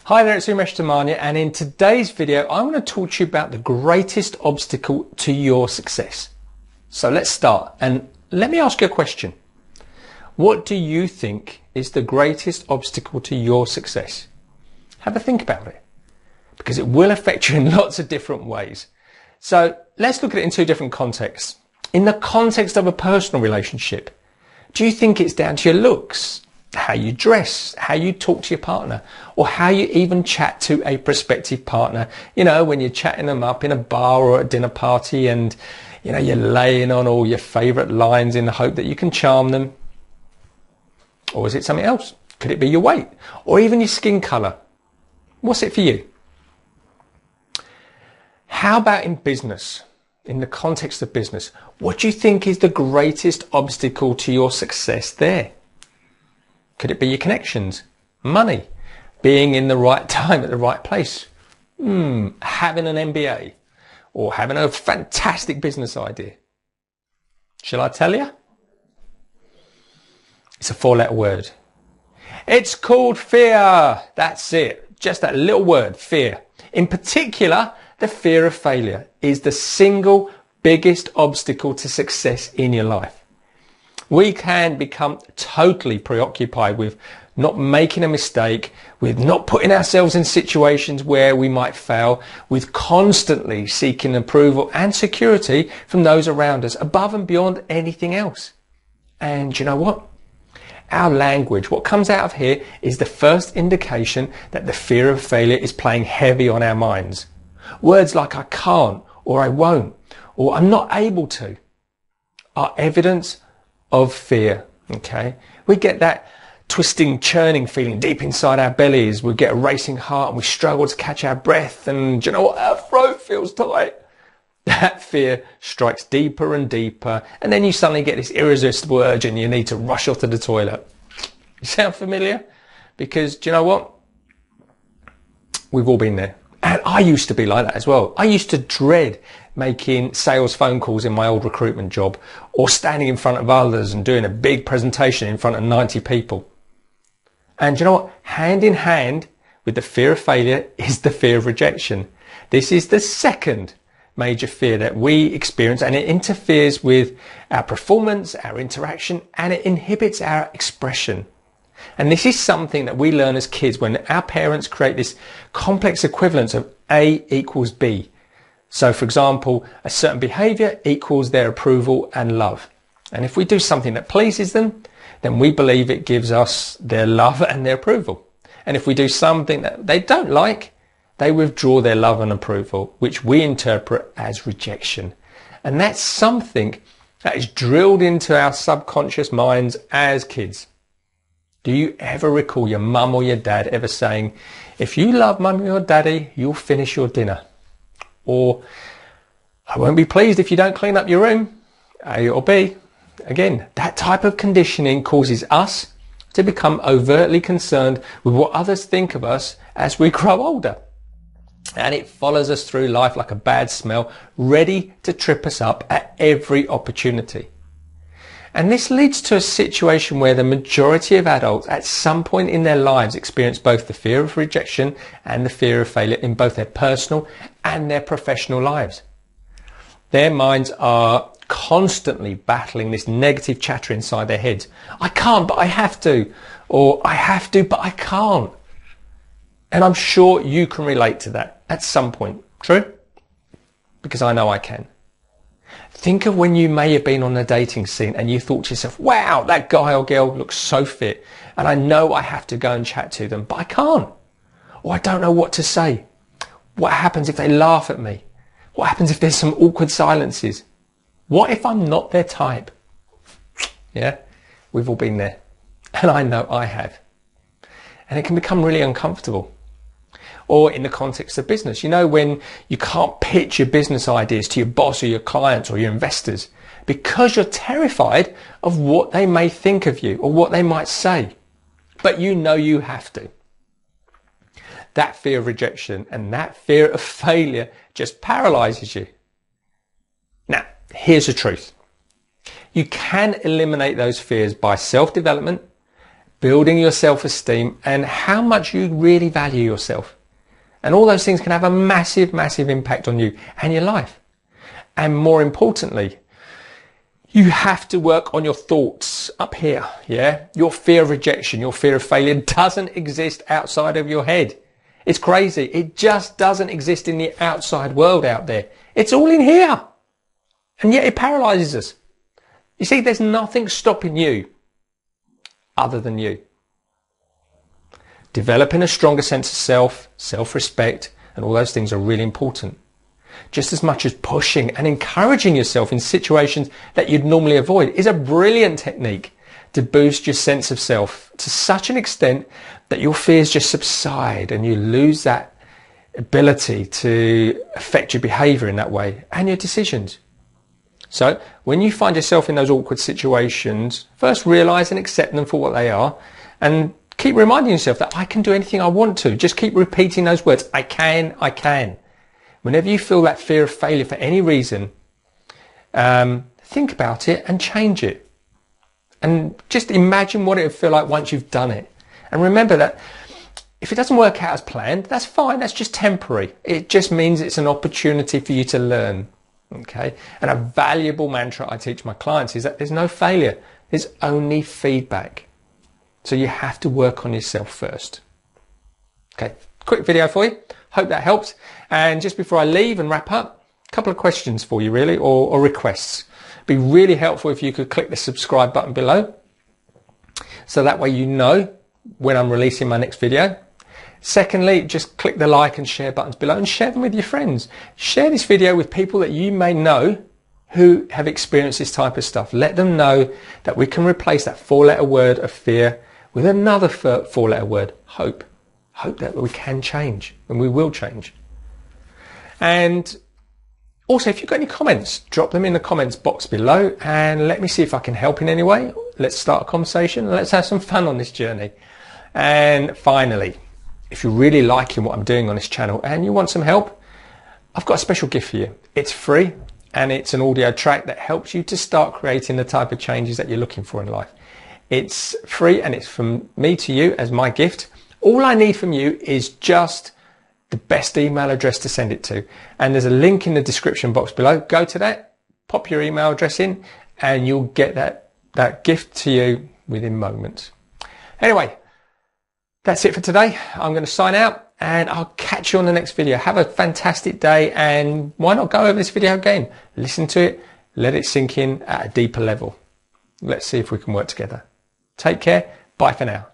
Hi there, it's Umesh Damania, and in today's video I'm going to talk to you about the greatest obstacle to your success. So let's start, and let me ask you a question. What do you think is the greatest obstacle to your success? Have a think about it, because it will affect you in lots of different ways. So let's look at it in two different contexts. In the context of a personal relationship, do you think it's down to your looks, how you dress, how you talk to your partner, or how you even chat to a prospective partner? You know, when you're chatting them up in a bar or at a dinner party and, you know, you're laying on all your favourite lines in the hope that you can charm them. Or is it something else? Could it be your weight or even your skin colour? What's it for you? How about in business? In the context of business, what do you think is the greatest obstacle to your success there? Could it be your connections, money, being in the right time at the right place, having an MBA, or having a fantastic business idea? Shall I tell you? It's a four-letter word. It's called fear. That's it. Just that little word, fear. In particular, the fear of failure is the single biggest obstacle to success in your life. We can become totally preoccupied with not making a mistake, with not putting ourselves in situations where we might fail, with constantly seeking approval and security from those around us above and beyond anything else. And you know what? Our language, what comes out of here, is the first indication that the fear of failure is playing heavy on our minds. Words like I can't, or I won't, or I'm not able to are evidence of fear. Okay, we get that twisting, churning feeling deep inside our bellies. We get a racing heart and we struggle to catch our breath, and you know what, our throat feels tight. That fear strikes deeper and deeper, and then you suddenly get this irresistible urge and you need to rush off to the toilet. Sound familiar? Because do you know what, we've all been there. And I used to be like that as well. I used to dread making sales phone calls in my old recruitment job, or standing in front of others and doing a big presentation in front of 90 people. And you know what? Hand in hand with the fear of failure is the fear of rejection. This is the second major fear that we experience, and it interferes with our performance, our interaction, and it inhibits our expression. And this is something that we learn as kids when our parents create this complex equivalence of A equals B. So for example, a certain behaviour equals their approval and love. And if we do something that pleases them, then we believe it gives us their love and their approval. And if we do something that they don't like, they withdraw their love and approval, which we interpret as rejection. And that's something that is drilled into our subconscious minds as kids. Do you ever recall your mum or your dad ever saying, if you love mummy or daddy, you'll finish your dinner? Or, I won't be pleased if you don't clean up your room, A or B. Again, that type of conditioning causes us to become overtly concerned with what others think of us as we grow older. And it follows us through life like a bad smell, ready to trip us up at every opportunity. And this leads to a situation where the majority of adults at some point in their lives experience both the fear of rejection and the fear of failure in both their personal and their professional lives. Their minds are constantly battling this negative chatter inside their heads. I can't, but I have to. Or I have to, but I can't. And I'm sure you can relate to that at some point. True? Because I know I can. Think of when you may have been on the dating scene and you thought to yourself, wow, that guy or girl looks so fit, and I know I have to go and chat to them, but I can't. Or I don't know what to say. What happens if they laugh at me? What happens if there's some awkward silences? What if I'm not their type? Yeah, we've all been there. And I know I have. And it can become really uncomfortable. Or in the context of business, you know, when you can't pitch your business ideas to your boss or your clients or your investors because you're terrified of what they may think of you or what they might say, but you know you have to. That fear of rejection and that fear of failure just paralyzes you. Now, here's the truth. You can eliminate those fears by self-development, building your self-esteem, and how much you really value yourself. And all those things can have a massive, massive impact on you and your life. And more importantly, you have to work on your thoughts up here, yeah? Your fear of rejection, your fear of failure doesn't exist outside of your head. It's crazy. It just doesn't exist in the outside world out there. It's all in here. And yet it paralyzes us. You see, there's nothing stopping you other than you. Developing a stronger sense of self, self-respect, and all those things are really important. Just as much as pushing and encouraging yourself in situations that you'd normally avoid is a brilliant technique to boost your sense of self to such an extent that your fears just subside and you lose that ability to affect your behavior in that way and your decisions. So when you find yourself in those awkward situations, first realize and accept them for what they are, and keep reminding yourself that I can do anything I want to. Just keep repeating those words. I can, I can. Whenever you feel that fear of failure for any reason, think about it and change it. And just imagine what it would feel like once you've done it. And remember that if it doesn't work out as planned, that's fine. That's just temporary. It just means it's an opportunity for you to learn. Okay. And a valuable mantra I teach my clients is that there's no failure. There's only feedback. So you have to work on yourself first. Okay. Quick video for you. Hope that helps. And just before I leave and wrap up, a couple of questions for you really, or requests. It'd be really helpful if you could click the subscribe button below. So that way you know when I'm releasing my next video. Secondly, just click the like and share buttons below and share them with your friends. Share this video with people that you may know who have experienced this type of stuff. Let them know that we can replace that 4-letter word of fear with another 4-letter word, hope. Hope that we can change, and we will change. And also, if you've got any comments, drop them in the comments box below and let me see if I can help in any way. Let's start a conversation and let's have some fun on this journey. And finally, if you're really liking what I'm doing on this channel and you want some help, I've got a special gift for you. It's free and it's an audio track that helps you to start creating the type of changes that you're looking for in life. It's free and it's from me to you as my gift. All I need from you is just the best email address to send it to. And there's a link in the description box below. Go to that, pop your email address in, and you'll get that gift to you within moments. Anyway, that's it for today. I'm going to sign out and I'll catch you on the next video. Have a fantastic day, and why not go over this video again? Listen to it, let it sink in at a deeper level. Let's see if we can work together. Take care. Bye for now.